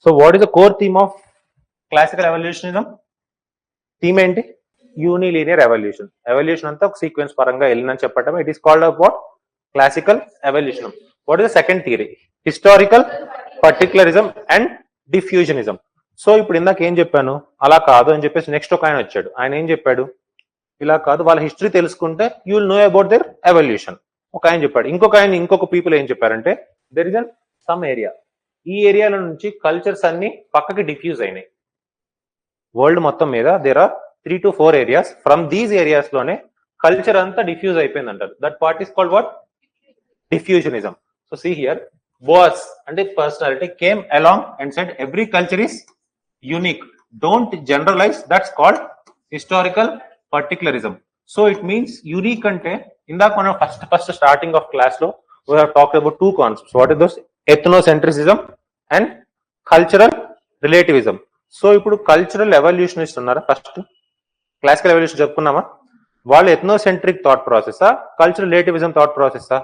So what is the core theme of classical evolutionism? Theme ఏంటి? Unilinear evolution. Evolution అంతా ఒక sequence పరంగా వెళ్ళిందని చెప్పటం. It is called up what? Classical evolution. What is the second theory? Historical particularism and diffusionism. So ఇప్పుడు ఇందాక ఏం చెప్పాను, అలా కాదు అని చెప్పేసి నెక్స్ట్ ఒక ఆయన వచ్చాడు. ఆయన ఏం చెప్పాడు, ఇలా కాదు, వాళ్ళ హిస్టరీ తెలుసుకుంటే you will know about their evolution. ఒక ఆయన చెప్పాడు. ఇంకొక పీపుల్ ఏం చెప్పారంటే there is an some area, ఈ ఏరియాల నుంచి కల్చర్స్ అన్ని పక్కకి డిఫ్యూజ్ అయినాయి. వరల్డ్ మొత్తం మీద there are 3 to 4 areas. From these areas లోనే కల్చర్ అంతా డిఫ్యూజ్ అయిపోయింది అంటారు. That part is called what? Diffusionism. So see here, Boas అంటే personality came along and said every culture is unique, don't generalise, that's called historical particularism. So it means unique అంటే ఇందాక మనం first starting of class లో we have talked about 2 concepts. What is those? Ethnocentrism and cultural relativism. So ఇప్పుడు cultural evolutionist ఉన్నారా? First classical evolution చెప్పుకున్నామా? వాళ్ళు ethnocentric thought ప్రాసెసా, cultural relativism thought ప్రాసెసా?